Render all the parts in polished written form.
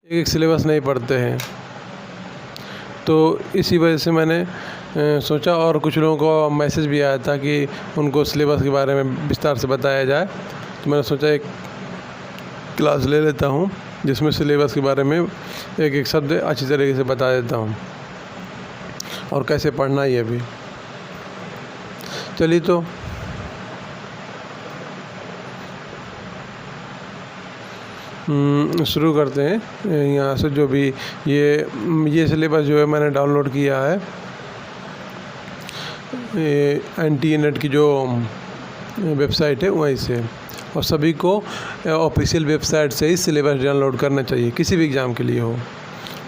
एक एक सिलेबस नहीं पढ़ते हैं। तो इसी वजह से मैंने सोचा, और कुछ लोगों को मैसेज भी आया था कि उनको सिलेबस के बारे में विस्तार से बताया जाए, तो मैंने सोचा एक क्लास ले लेता हूँ जिसमें सिलेबस के बारे में एक एक शब्द अच्छी तरीके से बता देता हूँ और कैसे पढ़ना है ये भी। चलिए तो शुरू करते हैं। यहाँ से जो भी ये सिलेबस जो है मैंने डाउनलोड किया है NTNET की जो वेबसाइट है वहीं से, और सभी को ऑफिशियल वेबसाइट से ही सिलेबस डाउनलोड करना चाहिए, किसी भी एग्ज़ाम के लिए हो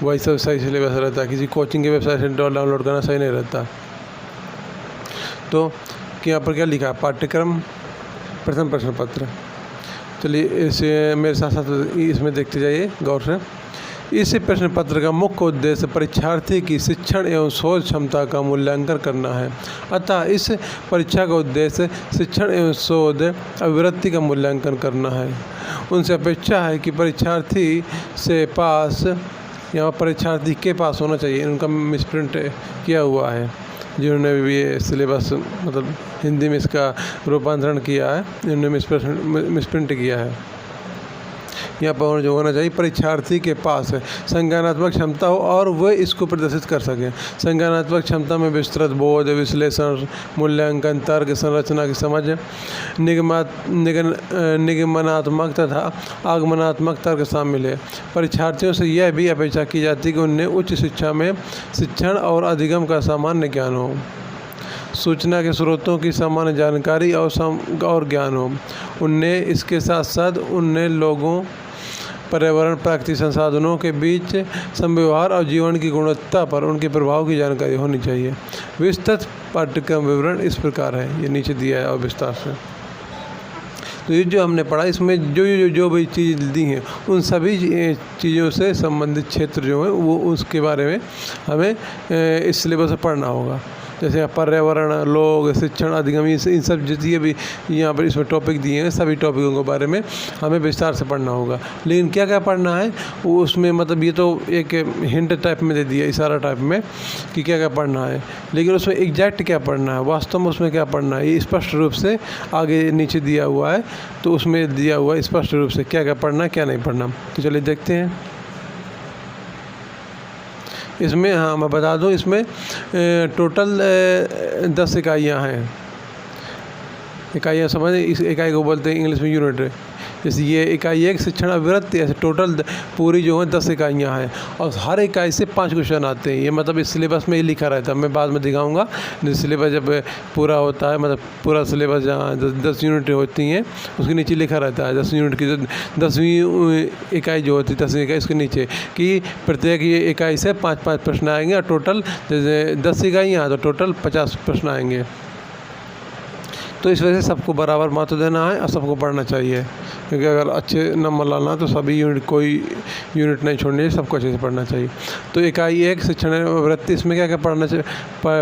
वही सब सही सिलेबस रहता है। किसी कोचिंग के वेबसाइट से डाउनलोड करना सही नहीं रहता। तो यहाँ पर क्या लिखा है, पाठ्यक्रम प्रथम प्रश्न पत्र। चलिए इसे मेरे साथ साथ इसमें देखते जाइए गौर से। इस प्रश्न पत्र का मुख्य उद्देश्य परीक्षार्थी की शिक्षण एवं सोच क्षमता का मूल्यांकन करना है। अतः इस परीक्षा का उद्देश्य शिक्षण एवं शोध अभिवृत्ति का मूल्यांकन करना है। उनसे अपेक्षा है कि परीक्षार्थी से पास, यहाँ परीक्षार्थी के पास होना चाहिए, उनका मिसप्रिंट किया हुआ है जिन्होंने भी ये सिलेबस मतलब हिंदी में इसका रूपांतरण किया है, इन्होंने मिसप्रिंट किया है। यहाँ पर जो होना चाहिए, परीक्षार्थी के पास संज्ञानात्मक क्षमता हो और वह इसको प्रदर्शित कर सकें। संज्ञानात्मक क्षमता में विस्तृत बोध, विश्लेषण, मूल्यांकन, तर्क, संरचना की समझ, निगमनात्मक तथा आगमनात्मक तर्क शामिल है। परीक्षार्थियों से यह भी अपेक्षा की जाती है कि उन्हें उच्च शिक्षा में शिक्षण और अधिगम का सामान्य ज्ञान हो, सूचना के स्रोतों की सामान्य जानकारी और ज्ञान हो। उन्हें इसके साथ साथ उन्हें लोगों, पर्यावरण, प्राकृतिक संसाधनों के बीच संव्यवहार और जीवन की गुणवत्ता पर उनके प्रभाव की जानकारी होनी चाहिए। विस्तृत पाठ्यक्रम विवरण इस प्रकार है, ये नीचे दिया है और विस्तार से। तो ये जो हमने पढ़ा, इसमें जो भी चीज़ दी हैं उन सभी चीज़ों से संबंधित क्षेत्र जो है वो उसके बारे में हमें इस सिलेबस में पढ़ना होगा। जैसे पर्यावरण, लोग, शिक्षण, अधिगम, इन सब जितने भी यहाँ पर इसमें टॉपिक दिए हैं सभी टॉपिकों के बारे में हमें विस्तार से पढ़ना होगा। लेकिन क्या क्या पढ़ना है वो उसमें मतलब ये तो एक हिंट टाइप में दे दिया, इशारा टाइप में कि क्या क्या पढ़ना है, लेकिन उसमें एग्जैक्ट क्या पढ़ना है, वास्तव में उसमें क्या पढ़ना है, ये स्पष्ट रूप से आगे नीचे दिया हुआ है। तो उसमें दिया हुआ है स्पष्ट रूप से क्या क्या पढ़ना है क्या नहीं पढ़ना। तो चलिए देखते हैं इसमें। हाँ, मैं बता दूं, इसमें टोटल 10 इकाइयाँ हैं। इकाइयाँ समझ, इस इकाई को बोलते हैं इंग्लिश में यूनिट। जैसे ये इकाई एक शिक्षण अभिवृत्ति, ऐसे टोटल पूरी जो है 10 इकाइयाँ हैं और हर इकाई से 5 क्वेश्चन आते हैं। ये मतलब इस सिलेबस में ही लिखा रहता है, मैं बाद में दिखाऊंगा। सिलेबस जब पूरा होता है, मतलब पूरा सिलेबस जहाँ 10 यूनिट होती हैं उसके नीचे लिखा रहता है 10 यूनिट की 10वीं इकाई जो होती है 10वीं इकाई उसके नीचे कि प्रत्येक ये इकाई से 5-5 प्रश्न आएंगे और टोटल जैसे 10 इकाइयाँ तो टोटल 50 प्रश्न आएंगे। तो इस वजह से सबको बराबर महत्व देना है और सबको पढ़ना चाहिए, क्योंकि अगर अच्छे नंबर लाना तो सभी यूनिट, कोई यूनिट नहीं छोड़नी चाहिए, सबको अच्छे से पढ़ना चाहिए। तो इकाई एक शिक्षण अभिवृत्ति, इसमें क्या क्या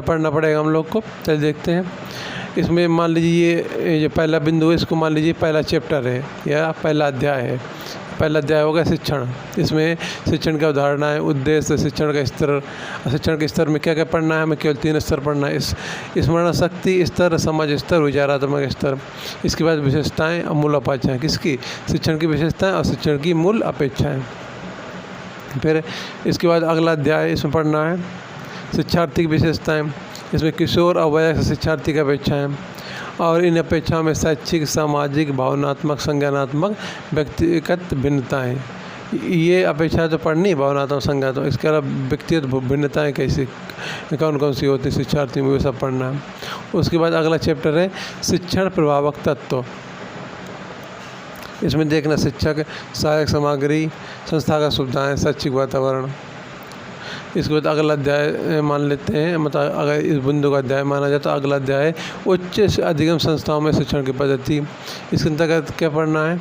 पढ़ना पड़ेगा हम लोग को, चलिए देखते हैं। इसमें मान लीजिए ये जो पहला बिंदु है इसको मान लीजिए पहला चैप्टर है या पहला अध्याय है। पहला अध्याय होगा शिक्षण। इसमें शिक्षण का अवधारणा है, उद्देश्य, शिक्षण का स्तर। शिक्षण के स्तर में क्या क्या पढ़ना है, हमें केवल 3 स्तर पढ़ना है। स्मरण शक्ति स्तर, समझ स्तर, विचारात्मक स्तर। इसके बाद विशेषताएं और मूल अपेक्षाएं, किसकी, शिक्षण की विशेषताएं और शिक्षण की मूल अपेक्षाएं। फिर इसके बाद अगला अध्याय इसमें पढ़ना है शिक्षार्थी की विशेषताएं। इसमें किशोर और वयस्क शिक्षार्थी की अपेक्षाएं और इन अपेक्षाओं में शैक्षिक, सामाजिक, भावनात्मक, संज्ञानात्मक, व्यक्तिगत भिन्नताएं। ये अपेक्षाएं तो पढ़नी, भावनात्मक, संज्ञानात्मक। इसके अलावा व्यक्तिगत भिन्नताएं कैसी, कौन कौन सी होती है शिक्षार्थी में, वो सब पढ़ना है। उसके बाद अगला चैप्टर है शिक्षण प्रभावक तत्व। इसमें देखना शिक्षक, सहायक सामग्री, संस्था का सुविधाएँ, शैक्षिक वातावरण। इसके बाद अगला अध्याय मान लेते हैं, मतलब अगर इस बिंदु का अध्याय माना जाए तो अगला अध्याय उच्च से अधिगम संस्थाओं में शिक्षण की पद्धति। इसके अंतर्गत क्या पढ़ना है,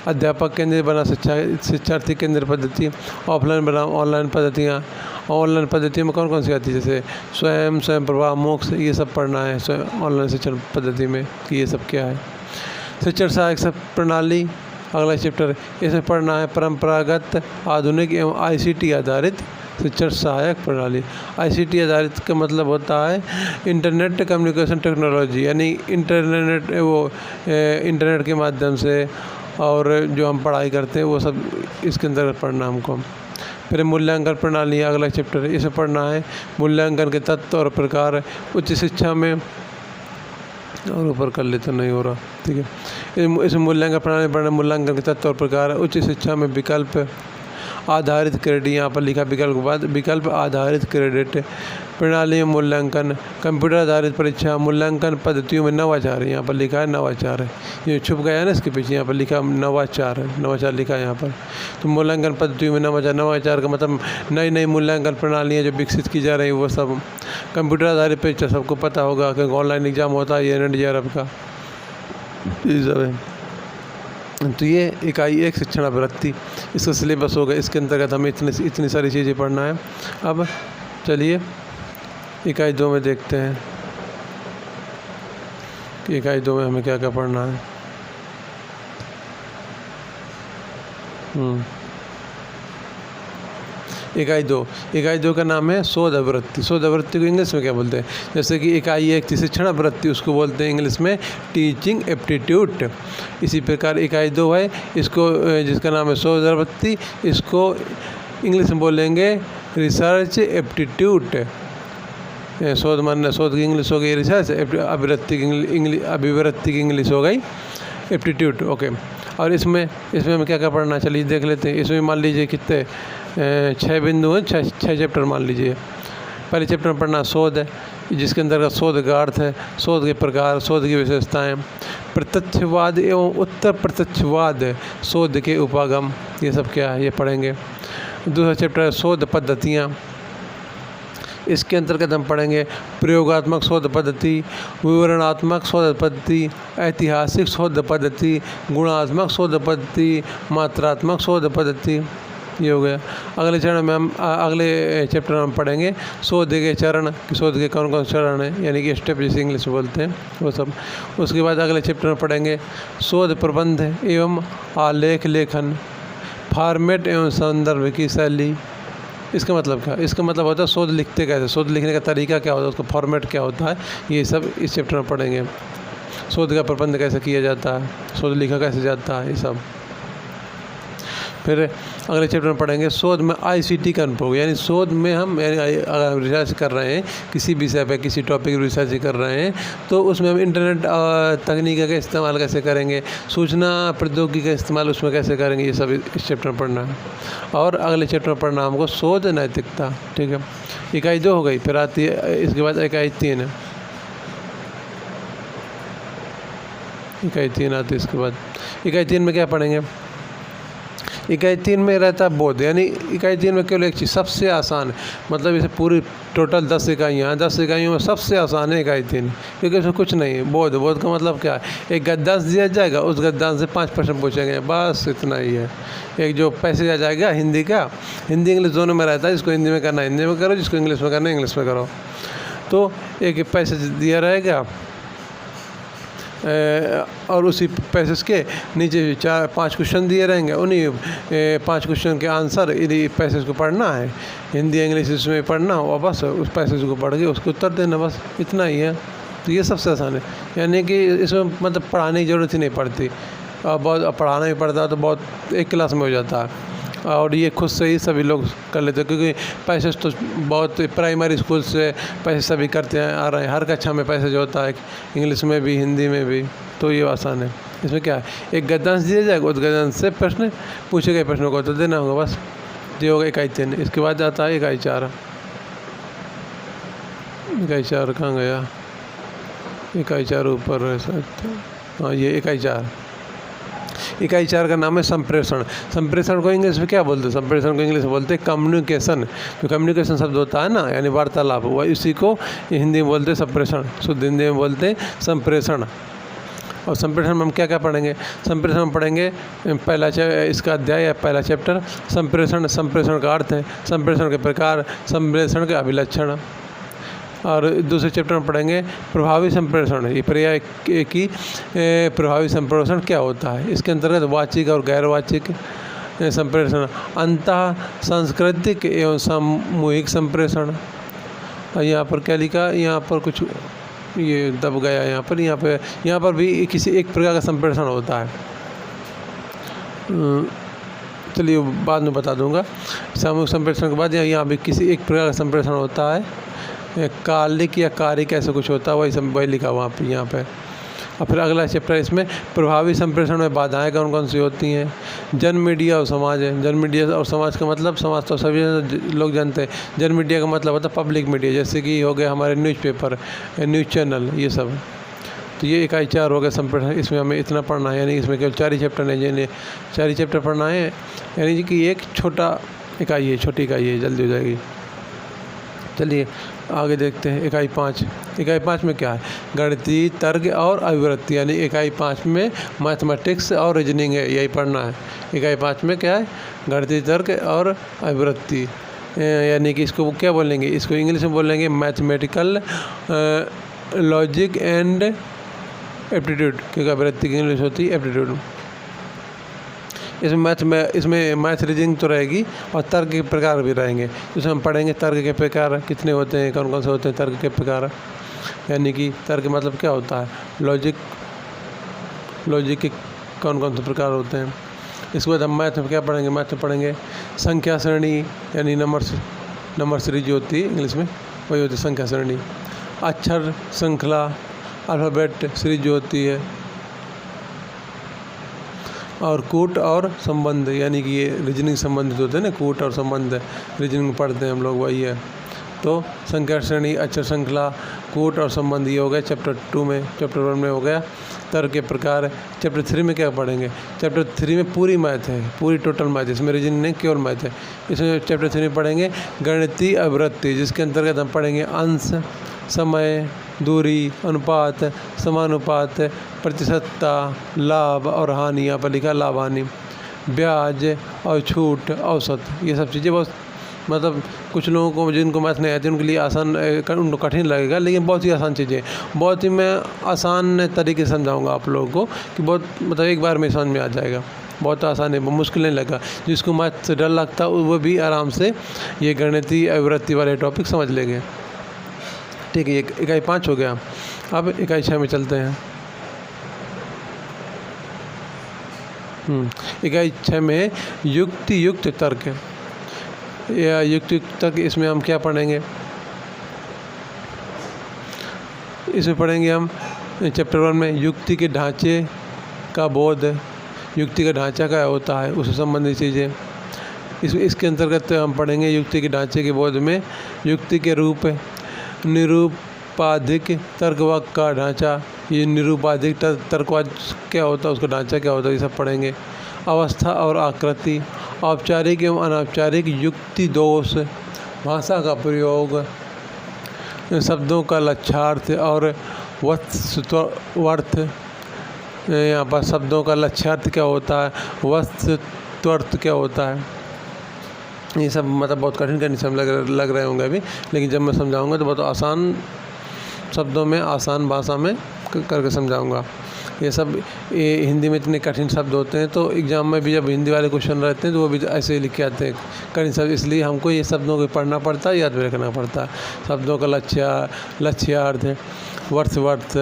अध्यापक केंद्रित बना शिक्षा, शिक्षार्थी केंद्रित पद्धति, ऑफलाइन बना ऑनलाइन पद्धतियाँ। ऑनलाइन पद्धति में कौन कौन सी आती है, जैसे स्वयं प्रभा, मोक्ष, ये सब पढ़ना है ऑनलाइन शिक्षण पद्धति में कि ये सब क्या है। शिक्षण सहायक प्रणाली, अगला चैप्टर इसमें पढ़ना है परंपरागत, आधुनिक एवं ICT आधारित शिक्षण सहायक प्रणाली। ICT आधारित का मतलब होता है इंटरनेट कम्युनिकेशन टेक्नोलॉजी, यानी इंटरनेट के माध्यम से और जो हम पढ़ाई करते हैं वो सब इसके अंदर पढ़ना हमको। फिर मूल्यांकन प्रणाली अगला चैप्टर है, इसे पढ़ना है मूल्यांकन के तत्व और प्रकार उच्च शिक्षा में, और ऊपर कर लेते नहीं हो रहा, ठीक है। इस मूल्यांकन प्रणाली पढ़ना, मूल्यांकन के तत्व और प्रकार उच्च शिक्षा में विकल्प आधारित क्रेडिट, यहाँ पर लिखा विकल्प के बाद विकल्प आधारित क्रेडिट प्रणाली में मूल्यांकन, कंप्यूटर आधारित परीक्षा, मूल्यांकन पद्धतियों में नवाचार, यहाँ पर लिखा है नवाचार है, ये छुप गया है ना इसके पीछे, यहाँ पर लिखा नवाचार है, नवाचार लिखा है यहाँ पर। तो मूल्यांकन पद्धतियों में नवाचार, नवाचार का मतलब नई नई मूल्यांकन प्रणालियाँ जो विकसित की जा रही हैं वो सब। कंप्यूटर आधारित परीक्षा सबको पता होगा क्योंकि ऑनलाइन एग्जाम होता है ये NDRF का, ये सब है। तो ये इकाई 1 शिक्षण अभिवृत्ति इसका सिलेबस होगा, इसके अंतर्गत हमें इतनी सारी चीज़ें पढ़ना है। अब चलिए इकाई 2 में देखते हैं कि इकाई 2 में हमें क्या क्या पढ़ना है। इकाई 2 का नाम है शोध अभिवृत्ति। शोध अभिवृत्ति को इंग्लिश में क्या बोलते हैं? जैसे कि इकाई 1 शिक्षण अभिवृत्ति, उसको बोलते हैं इंग्लिश में टीचिंग एप्टीट्यूड। इसी प्रकार इकाई 2 है, इसको जिसका नाम है शोध अभिवृत्ति, इसको इंग्लिश में बोलेंगे रिसर्च एप्टीट्यूड। शोध मानना, शोध की इंग्लिश हो गई रिसर्च, अभिवृत्ति की इंग्लिश हो गई एप्टीट्यूड। ओके, और इसमें हमें क्या क्या पढ़ना, चलिए देख लेते हैं। इसमें मान लीजिए कितने 6 बिंदु हैं, 6 चैप्टर मान लीजिए। पहले चैप्टर में पढ़ना शोध है, जिसके अंतर्गत शोध का अर्थ है, शोध के प्रकार, शोध की विशेषताएं, प्रत्यक्षवाद एवं उत्तर प्रत्यक्षवाद, शोध के उपागम, ये सब क्या है ये पढ़ेंगे। दूसरा चैप्टर है शोध पद्धतियाँ, इसके अंतर्गत हम पढ़ेंगे प्रयोगात्मक शोध पद्धति, विवरणात्मक शोध पद्धति, ऐतिहासिक शोध पद्धति, गुणात्मक शोध पद्धति, मात्रात्मक शोध पद्धति, ये हो गया। अगले चरण में हम अगले चैप्टर में हम पढ़ेंगे शोध के चरण, शोध के कौन कौन चरण हैं, यानी कि स्टेप जिसे इंग्लिश में बोलते हैं वो सब। उसके बाद अगले चैप्टर में पढ़ेंगे शोध प्रबंध एवं आलेख लेखन, फॉर्मेट एवं संदर्भ की शैली। इसका मतलब क्या? इसका मतलब होता है शोध लिखते कैसे, शोध लिखने का तरीका क्या होता है, उसका फॉर्मेट क्या होता है, ये सब इस चैप्टर में पढ़ेंगे। शोध का प्रबंध कैसे किया जाता है, शोध लिखा कैसे जाता है, ये सब। फिर अगले चैप्टर में पढ़ेंगे शोध में ICT का अनुप्रयोग, यानी शोध में हम अगर रिसर्च कर रहे हैं किसी विषय पे, किसी टॉपिक पर रिसर्च कर रहे हैं तो उसमें हम इंटरनेट तकनीक का इस्तेमाल कैसे करेंगे, सूचना प्रौद्योगिकी का इस्तेमाल उसमें कैसे करेंगे, ये सब इस चैप्टर में पढ़ना है। और अगले चैप्टर में पढ़ना हमको शोध नैतिकता, ठीक है। इकाई 2 हो गई, फिर आती है इसके बाद इकाई 3 है, इकाई 3 आती है इसके बाद। इकाई 3 में क्या पढ़ेंगे? इकाई 3 में रहता है बोध, यानी इकाई 3 में केवल एक चीज़ सबसे आसान है, मतलब इसे पूरी टोटल 10 इकाइयाँ हैं, 10 इकाइयों में सबसे आसान है इकाई 3, क्योंकि इसमें कुछ नहीं है। बोध, बोध का मतलब क्या है? एक गद्यांश दिया जाएगा, उस गद्यांश से 5 प्रश्न पूछेंगे, बस इतना ही है। एक जो पैसेज आ जाएगा हिंदी का, हिंदी इंग्लिश दोनों में रहता है, जिसको हिंदी में करना हिंदी में करो, जिसको इंग्लिश में करना इंग्लिश में करो। तो एक पैसेज दिया रहेगा और उसी पैसेज के नीचे 4-5 क्वेश्चन दिए रहेंगे, उन्हीं 5 क्वेश्चन के आंसर इन्हीं पैसेज को पढ़ना है, हिंदी इंग्लिश इसमें पढ़ना और बस उस पैसेज को पढ़ के उसको उत्तर देना, बस इतना ही है। तो ये सबसे आसान है, यानी कि इसमें मतलब पढ़ाने की ज़रूरत ही नहीं पड़ती, और बहुत पढ़ाना भी पड़ता है तो बहुत एक क्लास में हो जाता है, और ये खुद से ही सभी लोग कर लेते हैं, क्योंकि पैसेज तो बहुत प्राइमरी स्कूल से पैसे सभी करते हैं आ रहे हैं, हर कक्षा में पैसेज होता है, इंग्लिश में भी हिंदी में भी, तो ये आसान है। इसमें क्या है, एक गद्यांश दिया जाएगा, उस गद्यांश से प्रश्न पूछे गए प्रश्नों को तो देना होगा, बस ये होगा इकाई 3। इसके बाद आता है इकाई 4। इकाई 4 कहाँ गया? इकाई 4 ऊपर है शायद, हाँ ये इकाई 4। इकाई 4 का नाम है संप्रेषण। संप्रेषण को इंग्लिश में क्या बोलते हैं? संप्रेषण को इंग्लिश में बोलते हैं कम्युनिकेशन। जो कम्युनिकेशन शब्द होता है ना, यानी वार्तालाप, वह इसी को हिंदी में बोलते हैं संप्रेषण, शुद्ध हिंदी में बोलते हैं संप्रेषण। और संप्रेषण में हम क्या क्या पढ़ेंगे? संप्रेषण में पढ़ेंगे पहला इसका अध्याय है, पहला चैप्टर संप्रेषण। संप्रेषण का अर्थ है, संप्रेषण के प्रकार, संप्रेषण के अभिलक्षण। और दूसरे चैप्टर में पढ़ेंगे प्रभावी संप्रेषण। ये पर्याय की प्रभावी संप्रेषण क्या होता है। इसके अंतर्गत वाचिक और गैर वाचिक संप्रेषण, अंतः सांस्कृतिक एवं सामूहिक संप्रेषण। और यहाँ पर क्या लिखा, यहाँ पर कुछ ये दब गया, यहाँ पर भी किसी एक प्रकार का संप्रेषण होता है। चलिए बाद में बता दूंगा। सामूहिक संप्रेषण के बाद यहाँ भी किसी एक प्रकार का संप्रेषण होता है, कालिक या कारिक ऐसा कुछ होता है, वही लिखा हुआ यहाँ पे। और फिर अगला चैप्टर इसमें प्रभावी संप्रेषण में बाधाएं कौन कौन सी होती हैं। जन मीडिया और समाज है। जन मीडिया और समाज का मतलब, समाज तो सभी लोग जानते हैं। जन मीडिया का मतलब होता है पब्लिक मीडिया, जैसे कि हो गए हमारे न्यूज़पेपर, न्यूज़ चैनल, ये सब। तो ये इकाई 4 हो गया संप्रेषण। इसमें हमें इतना पढ़ना है, यानी इसमें केवल 4 ही चैप्टर हैं, यानी 4 ही चैप्टर पढ़ना है, यानी कि एक छोटा इकाई है, छोटी इकाई है, जल्दी हो जाएगी। चलिए आगे देखते हैं इकाई 5। इकाई 5 में क्या है, गणितीय तर्क और अभिवृत्ति, यानी इकाई 5 में मैथमेटिक्स और रीजनिंग है, यही पढ़ना है। इकाई 5 में क्या है, गणितीय तर्क और अभिवृत्ति, यानी कि इसको क्या बोलेंगे, इसको इंग्लिश में बोलेंगे मैथमेटिकल लॉजिक एंड एप्टीट्यूड, क्योंकि अभिवृत्ति की इंग्लिश होती है एप्टीट्यूड। इसमें मैथ रीजनिंग तो रहेगी और तर्क के प्रकार भी रहेंगे। इसमें हम पढ़ेंगे तर्क के प्रकार कितने होते हैं, कौन कौन से होते हैं तर्क के प्रकार, यानी कि तर्क मतलब क्या होता है, लॉजिक के कौन कौन से प्रकार होते हैं। इसके बाद हम मैथ में क्या पढ़ेंगे, मैथ में पढ़ेंगे संख्या श्रेणी, यानी नंबर सीरीज जो होती है इंग्लिश में, वही होती है संख्या श्रेणी। अक्षर श्रृंखला, अल्फ़ाबेट सीरीज जो होती है। और कूट और संबंध, यानी कि ये रीजनिंग संबंधित होते हैं ना, कूट और संबंध रीजनिंग पढ़ते हैं हम लोग, वही है। तो संख्या श्रेणी, अक्षर श्रृंखला, कूट और संबंध, ये हो गया चैप्टर 2 में। चैप्टर 1 में हो गया तर्क के प्रकार। चैप्टर 3 में क्या पढ़ेंगे, चैप्टर 3 में पूरी मैथ है, पूरी टोटल मैथ, इसमें रीजनिंग नहीं केवल मैथ है। इसमें चैप्टर 3 में पढ़ेंगे गणितीय अभिवृत्ति, जिसके अंतर्गत हम पढ़ेंगे अंश, समय, दूरी, अनुपात, समानुपात, प्रतिशतता, लाभ और हानि, यहाँ पर लिखा लाभ हानि, ब्याज और छूट, औसत, ये सब चीज़ें बहुत, मतलब कुछ लोगों को जिनको मैथ नहीं आती उनके लिए आसान, उनको कठिन लगेगा, लेकिन बहुत ही आसान चीज़ें, बहुत ही मैं आसान तरीके से समझाऊंगा आप लोगों को, कि बहुत मतलब एक बार में समझ में आ जाएगा, बहुत आसान है, मुश्किल नहीं लगा। जिसको मैथ से डर लगता है वो भी आराम से ये गणितीय अभिवृत्ति वाले टॉपिक समझ लेंगे। ठीक है, इकाई 5 हो गया। अब इकाई 6 में चलते हैं। इकाई 6 में युक्ति युक्त तर्क या युक्ति तर्क, इसमें हम क्या पढ़ेंगे, इसमें पढ़ेंगे हम चैप्टर 1 में युक्ति के ढांचे का बोध, युक्ति का ढांचा क्या होता है, उससे संबंधित चीज़ें। इसके अंतर्गत हम पढ़ेंगे युक्ति के ढांचे के बोध में युक्ति के रूप, निरूपाधिक तर्कवाद का ढांचा, ये निरूपाधिक तर्कवाद क्या होता है, उसका ढांचा क्या होता है, ये सब पढ़ेंगे। अवस्था और आकृति, औपचारिक एवं अनौपचारिक युक्ति दोष, भाषा का प्रयोग, शब्दों का लक्ष्यार्थ और वस्तुअर्थ, यहाँ पर शब्दों का लक्ष्यार्थ क्या होता है, वस्तुअर्थ क्या होता है, ये सब मतलब बहुत कठिन से लग रहे होंगे अभी, लेकिन जब मैं समझाऊंगा तो बहुत आसान शब्दों में, आसान भाषा में करके समझाऊंगा। ये सब हिंदी में इतने कठिन शब्द होते हैं, तो एग्ज़ाम में भी जब हिंदी वाले क्वेश्चन रहते हैं तो वो भी ऐसे ही लिख के आते हैं कठिन शब्द, इसलिए हमको ये शब्दों को पढ़ना पड़ता है, याद भी रखना पड़ता है। शब्दों का लक्ष्यार्थ, वर्थवर्थ,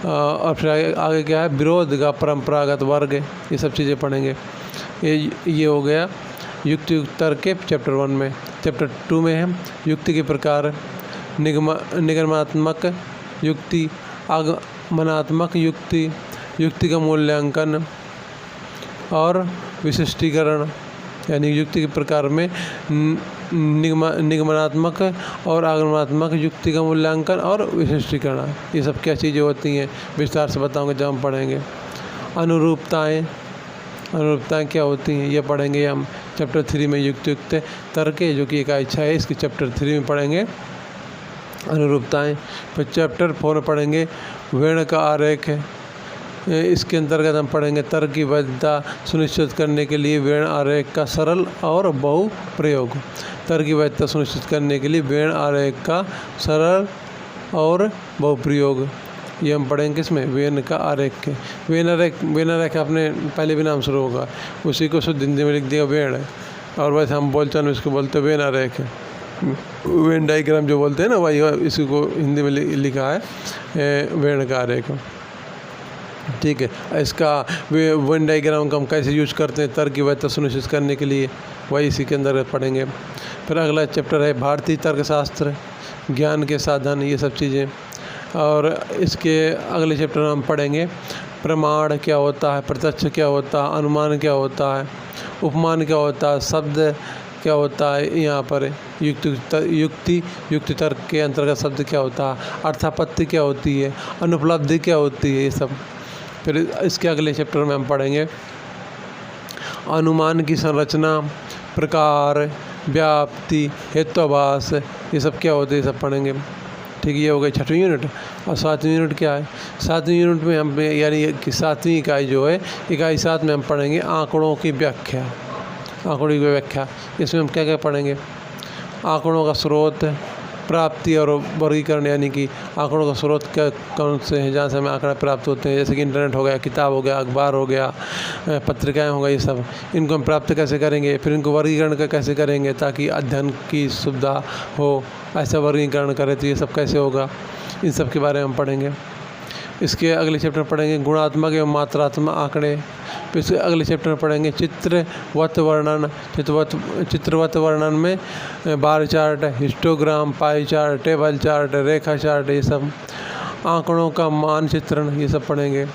और फिर आगे क्या है, विरोध का परंपरागत वर्ग, ये सब चीज़ें पढ़ेंगे। ये हो गया युक्ति तर्क के चैप्टर 1 में। चैप्टर 2 में है युक्ति के प्रकार, निगमनात्मक युक्ति, आगमनात्मक युक्ति, युक्ति का मूल्यांकन और विशिष्टीकरण, यानी युक्ति के प्रकार में निगमनात्मक और आगमनात्मक युक्ति का मूल्यांकन और विशिष्टीकरण, ये सब क्या चीज़ें होती हैं विस्तार से बताऊंगा जब हम पढ़ेंगे। अनुरूपताएं क्या होती हैं ये पढ़ेंगे हम चैप्टर 3 में। युक्त तर्क जो कि इकाई 6 है, इसके चैप्टर 3 में पढ़ेंगे अनुरूपताएं। फिर चैप्टर 4 में पढ़ेंगे वेण का आरेख, इसके अंतर्गत हम पढ़ेंगे तर्क की वैधता सुनिश्चित करने के लिए वेन आरेख का सरल और बहुप्रयोग। तर्क की वैधता सुनिश्चित करने के लिए वेन आरेख का सरल और बहुप्रयोग, ये हम पढ़ेंगे किसमें, वेन का आरेख के। वेन आरेख आपने पहले भी नाम शुरू होगा, उसी को शुद्ध हिंदी में लिख दिया वेन है, और वैसे हम बोलचाल में इसको बोलते हैं वेन आरेख है। वेन डायग्राम जो बोलते हैं ना, वही इसी को हिंदी में लिखा है वेन का आरेख। ठीक है, इसका वेन डायग्राम का हम कैसे यूज करते हैं तर्क की वैधता सुनिश्चित करने के लिए, वही इसी के अंदर पढ़ेंगे। फिर अगला चैप्टर है भारतीय तर्कशास्त्र, ज्ञान के साधन, ये सब चीज़ें। और इसके अगले चैप्टर में हम पढ़ेंगे प्रमाण क्या होता है, प्रत्यक्ष क्या होता है, अनुमान क्या होता है, उपमान क्या होता है, शब्द क्या होता है, यहाँ पर युक्ति तर्क के अंतर्गत शब्द क्या होता है, अर्थापत्ति क्या होती है, अनुपलब्धि क्या होती है, ये सब। फिर इसके अगले चैप्टर में हम पढ़ेंगे अनुमान की संरचना, प्रकार, व्याप्ति, हेत्वाभास, ये सब क्या होते हैं, ये सब पढ़ेंगे। ठीक है, ये हो गई 6वीं यूनिट। और 7वीं यूनिट क्या है, 7वीं यूनिट में हम यानी कि 7वीं इकाई जो है, इकाई 7 में हम पढ़ेंगे आंकड़ों की व्याख्या। आंकड़ों की व्याख्या, इसमें हम क्या क्या पढ़ेंगे, आंकड़ों का स्रोत, प्राप्ति और वर्गीकरण, यानी कि आंकड़ों का स्रोत क्या कौन से हैं जहाँ से हमें आंकड़े प्राप्त होते हैं, जैसे कि इंटरनेट हो गया, किताब हो गया, अखबार हो गया, पत्रिकाएं हो गई, ये सब। इनको हम प्राप्त कैसे करेंगे, फिर इनको वर्गीकरण कैसे करेंगे ताकि अध्ययन की सुविधा हो, ऐसा वर्गीकरण करें तो ये सब कैसे होगा, इन सब के बारे में हम पढ़ेंगे। इसके अगले चैप्टर पढ़ेंगे गुणात्मक एवं मात्रात्मक आंकड़े। फिर इसके अगले चैप्टर में पढ़ेंगे चित्रवत वर्णन। चित्रवत वर्णन में bar chart, histogram, pie chart, table chart, रेखा चार्ट, ये सब। आंकड़ों का मानचित्रण, ये सब पढ़ेंगे।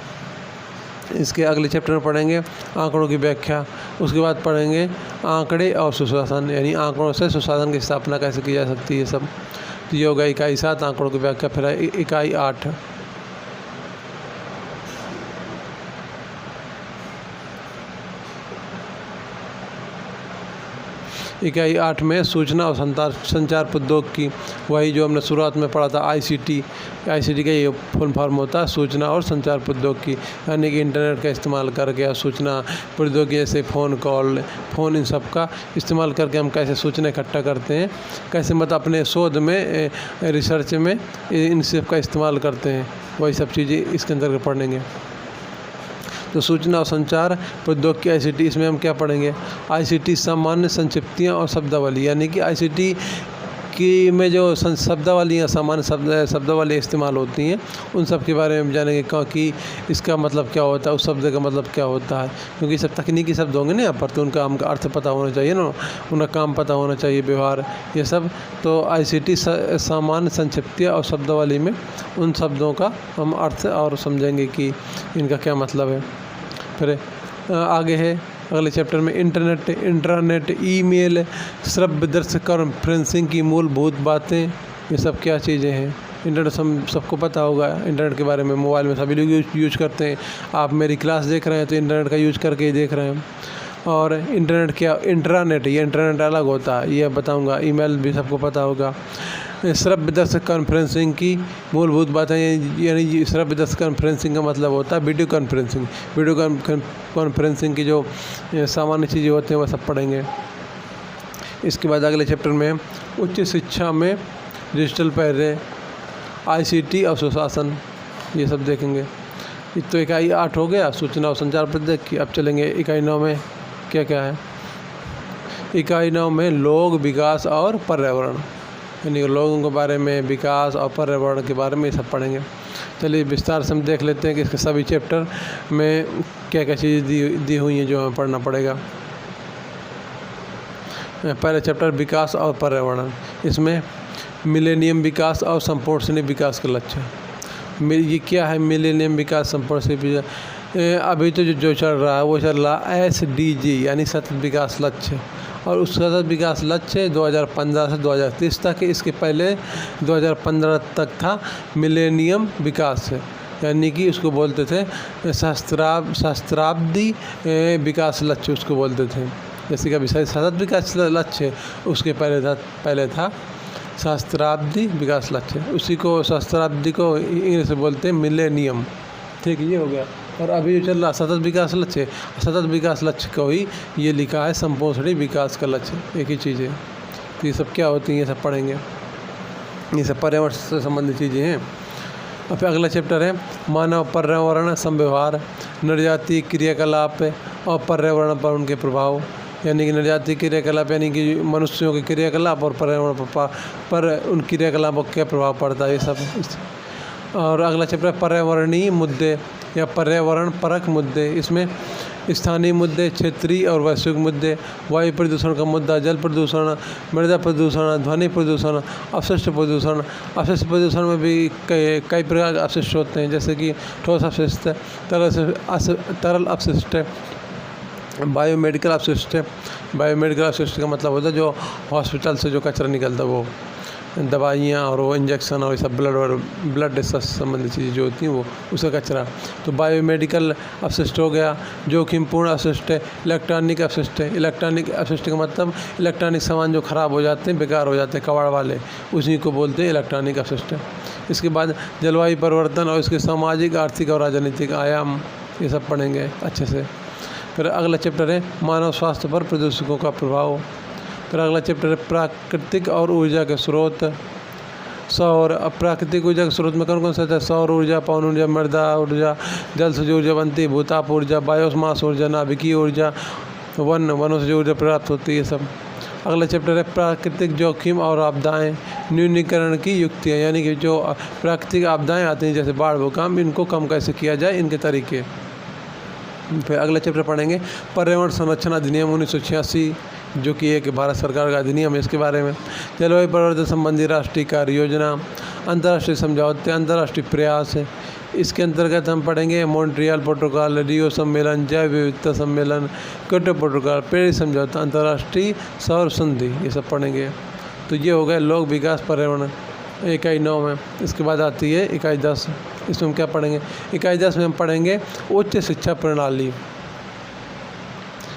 इसके अगले चैप्टर में पढ़ेंगे आंकड़ों की व्याख्या। उसके बाद पढ़ेंगे आंकड़े और सुशासन, यानी आंकड़ों से सुशासन की स्थापना कैसे की जा सकती है, ये सब। तो ये होगा इकाई 7 आंकड़ों की व्याख्या। फिर इकाई 8 इकाई 8 में सूचना और संचार प्रौद्योगिकी, वही जो हमने शुरुआत में पढ़ा था आईसीटी का ये फुल फॉर्म होता है सूचना और संचार प्रौद्योगिकी, यानी कि इंटरनेट का इस्तेमाल करके सूचना प्रौद्योगिकी जैसे फ़ोन इन सब का इस्तेमाल करके हम कैसे सूचना इकट्ठा करते हैं, कैसे मतलब अपने शोध में, रिसर्च में इन सब का इस्तेमाल करते हैं, वही सब चीज़ें इसके अंदर पढ़ेंगे। तो सूचना और संचार प्रौद्योगिकी आईसीटी, इसमें हम क्या पढ़ेंगे, आईसीटी सामान्य संक्षिप्तियाँ और शब्दावली, यानी कि आईसीटी की में जो शब्दावलियाँ सामान्य शब्दावली इस्तेमाल होती हैं, उन सब के बारे में जानेंगे कि इसका मतलब क्या होता है, उस शब्द का मतलब क्या होता है, क्योंकि सब तकनीकी शब्द होंगे ना यहाँ पर, तो उनका हमका अर्थ पता होना चाहिए ना, उनका काम पता होना चाहिए, व्यवहार, ये सब। तो आईसीटी सामान्य संक्षिप्तियाँ और शब्दावली में उन शब्दों का हम अर्थ और समझेंगे कि इनका क्या मतलब है। फिर आगे है अगले चैप्टर में इंटरनेट, ईमेल, श्रव्य दृश्य कॉन्फ्रेंसिंग की मूलभूत बातें, ये सब क्या चीज़ें हैं। इंटरनेट सबको पता होगा, इंटरनेट के बारे में मोबाइल में सभी लोग यूज करते हैं। आप मेरी क्लास देख रहे हैं तो इंटरनेट का यूज करके ही देख रहे हैं। और इंटरनेट क्या, इंट्रानेट, ये इंटरनेट अलग होता है, ये बताऊँगा। ईमेल भी सबको पता होगा। श्रव्य दृश्य कॉन्फ्रेंसिंग की मूलभूत बातें, यानी श्रव्य दृश्य कॉन्फ्रेंसिंग का मतलब होता है वीडियो कॉन्फ्रेंसिंग। वीडियो कॉन्फ्रेंसिंग की जो सामान्य चीज़ें होती हैं वह सब पढ़ेंगे। इसके बाद अगले चैप्टर में उच्च शिक्षा में डिजिटल पहले, आईसीटी और सुशासन, ये सब देखेंगे। तो इकाई 8 हो गया सूचना और संचार प्रौद्योगिकी। अब चलेंगे इकाई 9 में क्या क्या है। इकाई 9 में लोग, विकास और पर्यावरण, यानी लोगों के बारे में, विकास और पर्यावरण के बारे में ये सब पढ़ेंगे। चलिए विस्तार से हम देख लेते हैं कि इसके सभी चैप्टर में क्या क्या चीज़ दी हुई हैं जो हमें पढ़ना पड़ेगा। पहला चैप्टर विकास और पर्यावरण, इसमें मिलेनियम विकास और संपोषणीय विकास के लक्ष्य। ये क्या है मिलेनियम विकास संपोषणीय विकास? अभी तो जो चल रहा है वो चल रहा SDG, यानी सतत विकास लक्ष्य। और उस सतत विकास लक्ष्य 2015 से 2030 तक, इसके पहले 2015 तक था मिलेनियम विकास, यानी कि उसको बोलते थे सहस्त्राब्दी विकास लक्ष्य, उसको बोलते थे। जैसे कि अभी सतत विकास लक्ष्य, उसके पहले था सहस्त्राब्दी विकास लक्ष्य, उसी को सहस्त्राब्दी को इंग्लिश में बोलते हैं मिलेनियम। ठीक है, ये हो गया। और अभी जो चल रहा सतत विकास लक्ष्य, सतत विकास लक्ष्य को ही ये लिखा है संपोषणी विकास का लक्ष्य, एक ही चीज़ है। तो ये सब क्या होती हैं, ये सब पढ़ेंगे, ये सब पर्यावरण से संबंधित चीज़ें हैं। अब फिर अगला चैप्टर है मानव पर्यावरण संव्यवहार, निर्जातीय क्रियाकलाप और पर्यावरण पर उनके प्रभाव, यानी कि निर्जातीय क्रियाकलाप यानी कि मनुष्यों के क्रियाकलाप और पर्यावरण पर उन क्रियाकलापों का क्या प्रभाव पड़ता है, ये सब। और अगला चैप्टर पर्यावरणीय मुद्दे या पर्यावरण परक मुद्दे, इसमें स्थानीय मुद्दे, क्षेत्रीय और वैश्विक मुद्दे, वायु प्रदूषण का मुद्दा, जल प्रदूषण, मृदा प्रदूषण, ध्वनि प्रदूषण, अपशिष्ट प्रदूषण। अपशिष्ट प्रदूषण में भी कई प्रकार के अपशिष्ट होते हैं, जैसे कि ठोस अपशिष्ट, तरल अपशिष्ट, बायोमेडिकल अपशिष्ट। बायोमेडिकल अपशिष्ट का मतलब होता है जो हॉस्पिटल से जो कचरा निकलता है, वो दवाइयाँ और वो इंजेक्शन और ये सब ब्लड से संबंधित चीज़ें जो होती हैं वो उसका कचरा। तो बायोमेडिकल अपशिष्ट हो गया। जोखिमपूर्ण अपशिष्ट है, इलेक्ट्रॉनिक अपशिष्ट है। इलेक्ट्रॉनिक अपशिष्ट का मतलब इलेक्ट्रॉनिक सामान जो ख़राब हो जाते हैं, बेकार हो जाते हैं, कबाड़ वाले, उसी को बोलते हैं इलेक्ट्रॉनिक अपशिष्ट। इसके बाद जलवायु परिवर्तन और इसके सामाजिक, आर्थिक और राजनीतिक आयाम, ये सब पढ़ेंगे अच्छे से। फिर अगला चैप्टर है मानव स्वास्थ्य पर प्रदूषकों का प्रभाव। फिर अगला चैप्टर है प्राकृतिक और ऊर्जा के स्रोत। सौर, अब प्राकृतिक ऊर्जा के स्रोत में कौन कौन से होता है? सौर ऊर्जा, पवन ऊर्जा, मृदा ऊर्जा, जल से जो ऊर्जा बनती है, भूताप ऊर्जा, बायोमास ऊर्जा, नाभिकीय ऊर्जा, वनों से जो ऊर्जा प्राप्त होती है, सब। अगला चैप्टर है प्राकृतिक जोखिम और आपदाएं, न्यूनीकरण की युक्तियाँ, यानी कि जो प्राकृतिक आपदाएं आती हैं जैसे बाढ़, भूकंप, इनको कम कैसे किया जाए, इनके तरीके। फिर अगला चैप्टर पढ़ेंगे पर्यावरण संरक्षण अधिनियम 1986, जो कि एक भारत सरकार का अधिनियम है, इसके बारे में। जलवायु परिवर्तन संबंधी राष्ट्रीय कार्य योजना, अंतर्राष्ट्रीय समझौते, अंतर्राष्ट्रीय प्रयास, इसके अंतर्गत हम पढ़ेंगे मॉन्ट्रियल प्रोटोकॉल, रियो सम्मेलन, जैव विविधता सम्मेलन, क्योटो प्रोटोकॉल, पेरिस समझौता, अंतर्राष्ट्रीय सौर संधि, ये सब पढ़ेंगे। तो ये हो गए लोक विकास पर्यावरण इकाई 9 में। इसके बाद आती है इकाई 10, इसमें हम क्या पढ़ेंगे? इकाई 10 में हम पढ़ेंगे उच्च शिक्षा प्रणाली।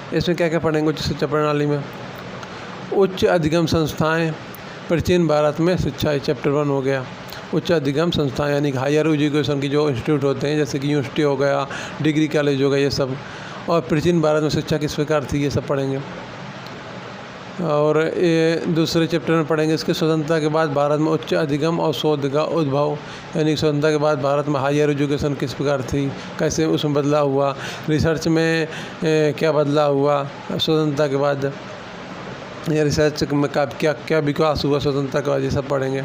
इसमें क्या क्या पढ़ेंगे उच्च शिक्षा प्रणाली में? उच्च अधिगम संस्थाएं, प्राचीन भारत में शिक्षा, चैप्टर 1 हो गया। उच्च अधिगम संस्थाएं यानी कि हायर एजुकेशन की जो इंस्टीट्यूट होते हैं, जैसे कि यूनिवर्सिटी हो गया, डिग्री कॉलेज हो गया, ये सब। और प्राचीन भारत में शिक्षा किस प्रकार थी, ये सब पढ़ेंगे। और ये दूसरे चैप्टर में पढ़ेंगे इसके स्वतंत्रता के बाद भारत में उच्च अधिगम और शोध का उद्भव, यानी स्वतंत्रता के बाद भारत में हायर एजुकेशन किस प्रकार थी, कैसे उसमें बदलाव हुआ, रिसर्च में क्या बदलाव हुआ स्वतंत्रता के बाद, या रिसर्च में क्या क्या विकास हुआ स्वतंत्रता के बाद, ये सब पढ़ेंगे।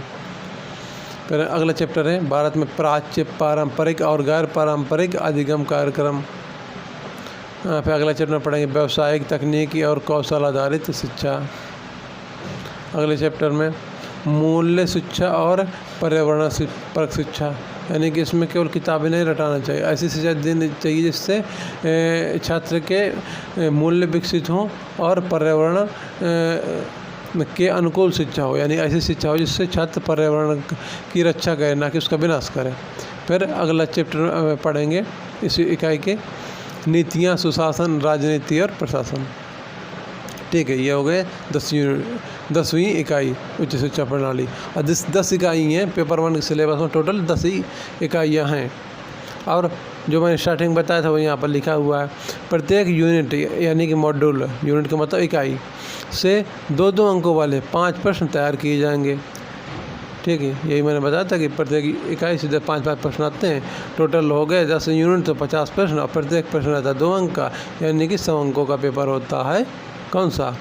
फिर अगला चैप्टर है भारत में प्राच्य, पारंपरिक और गैर पारंपरिक अधिगम कार्यक्रम। फिर अगला चैप्टर पढ़ेंगे व्यावसायिक, तकनीकी और कौशल आधारित शिक्षा। अगले चैप्टर में मूल्य शिक्षा और पर्यावरण परक शिक्षा, यानी कि इसमें केवल किताबें नहीं रटाना चाहिए, ऐसी शिक्षा देनी चाहिए जिससे छात्र के मूल्य विकसित हों और पर्यावरण के अनुकूल शिक्षा हो, यानी ऐसी शिक्षा हो जिससे छात्र पर्यावरण की रक्षा करे, ना कि उसका विनाश करे। फिर अगला चैप्टर पढ़ेंगे इस इकाई के नीतियाँ, सुशासन, राजनीति और प्रशासन। ठीक है, ये हो गए 10वीं इकाई उच्च शिक्षा प्रणाली। और 10 इकाई हैं पेपर 1 के सिलेबस में, टोटल 10 ही इकाइयाँ हैं। और जो मैंने स्टार्टिंग बताया था वो यहाँ पर लिखा हुआ है। प्रत्येक यूनिट यानी कि मॉड्यूल, यूनिट का मतलब इकाई से 2-2 अंकों वाले 5 प्रश्न तैयार किए जाएंगे। ठीक है, यही मैंने बताया था कि प्रत्येक इकाई से 5-5 प्रश्न आते हैं। टोटल हो गए 10 यूनिट तो 50 प्रश्न, और प्रत्येक प्रश्न रहता है 2 अंक का, यानी कि 100 अंकों का पेपर होता है। कौन सा?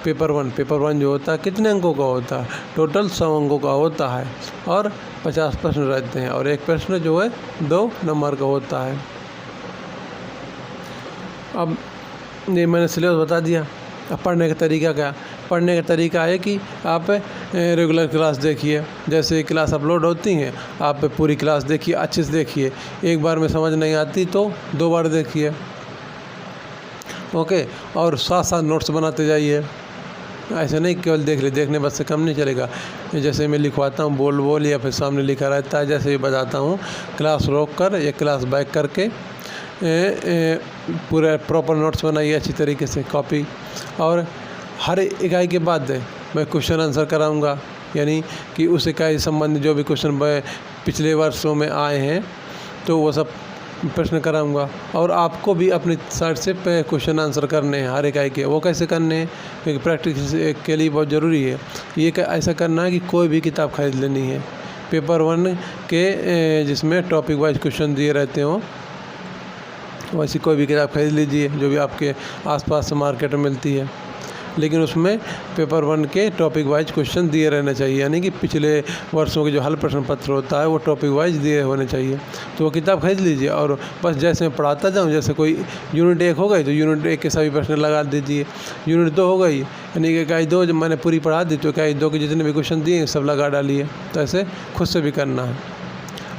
पेपर 1। पेपर 1 जो होता है कितने अंकों का होता है? टोटल 100 अंकों का होता है, और 50 प्रश्न रहते हैं, और एक प्रश्न जो है 2 नंबर का होता है। अब ये मैंने सिलेबस बता दिया। अब पढ़ने का तरीका क्या? पढ़ने का तरीका है कि आप रेगुलर क्लास देखिए, जैसे क्लास अपलोड होती हैं आप पूरी क्लास देखिए, अच्छे से देखिए। एक बार में समझ नहीं आती तो 2 बार देखिए, ओके। और साथ साथ नोट्स बनाते जाइए, ऐसे नहीं केवल देख ले, देखने बस से काम नहीं चलेगा। जैसे मैं लिखवाता हूँ बोल या फिर सामने लिखा रहता है, जैसे भी बताता हूँ, क्लास रोक कर या क्लास बैक करके पूरे प्रॉपर नोट्स बनाइए अच्छी तरीके से, कॉपी। और हर इकाई के बाद मैं क्वेश्चन आंसर कराऊंगा, यानी कि उस इकाई से संबंधित जो भी क्वेश्चन पिछले वर्षों में आए हैं तो वो सब प्रश्न कराऊंगा और आपको भी अपनी साइड से क्वेश्चन आंसर करने हैं हर इकाई के। वो कैसे करने हैं, क्योंकि प्रैक्टिस के लिए बहुत ज़रूरी है। ये ऐसा करना है कि कोई भी किताब खरीद लेनी है पेपर 1 के जिसमें टॉपिक वाइज क्वेश्चन दिए रहते हों, वैसी कोई भी किताब खरीद लीजिए जो भी आपके आसपास मार्केट में मिलती है, लेकिन उसमें पेपर 1 के टॉपिक वाइज क्वेश्चन दिए रहने चाहिए, यानी कि पिछले वर्षों के जो हल प्रश्न पत्र होता है वो टॉपिक वाइज दिए होने चाहिए। तो वो किताब खरीद लीजिए और बस जैसे मैं पढ़ाता जाऊँ, जैसे कोई यूनिट 1 हो गई तो यूनिट 1 के सभी प्रश्न लगा दीजिए, यूनिट 2 हो गई यानी कि इकाई 2 जब मैंने पूरी पढ़ा दी तो इकाई 2 के जितने भी क्वेश्चन दिए सब लगा डालिए। तो ऐसे खुद से भी करना है।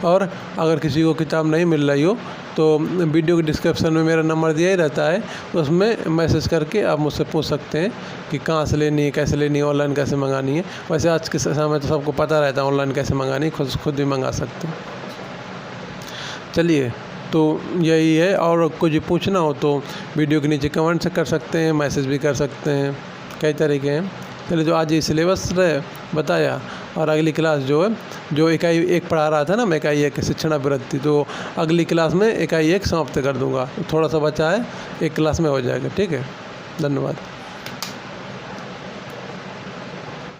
और अगर किसी को किताब नहीं मिल रही हो तो वीडियो के डिस्क्रिप्शन में मेरा नंबर दिया ही रहता है, तो उसमें मैसेज करके आप मुझसे पूछ सकते हैं कि कहाँ से लेनी है, कैसे लेनी है, ऑनलाइन कैसे मंगानी है। वैसे आज के समय तो सबको पता रहता है ऑनलाइन कैसे मंगानी है, खुद भी मंगा सकते हैं। चलिए, तो यही है। और कुछ पूछना हो तो वीडियो के नीचे कमेंट से कर सकते हैं, मैसेज भी कर सकते हैं, कई तरीके हैं। चलिए, जो आज ये सिलेबस बताया और अगली क्लास जो है, जो इकाई 1 पढ़ा रहा था ना मैं, इकाई 1 शिक्षणाभिवृत्ति, तो अगली क्लास में इकाई 1 समाप्त कर दूंगा। थोड़ा सा बचा है, एक क्लास में हो जाएगा। ठीक है, धन्यवाद।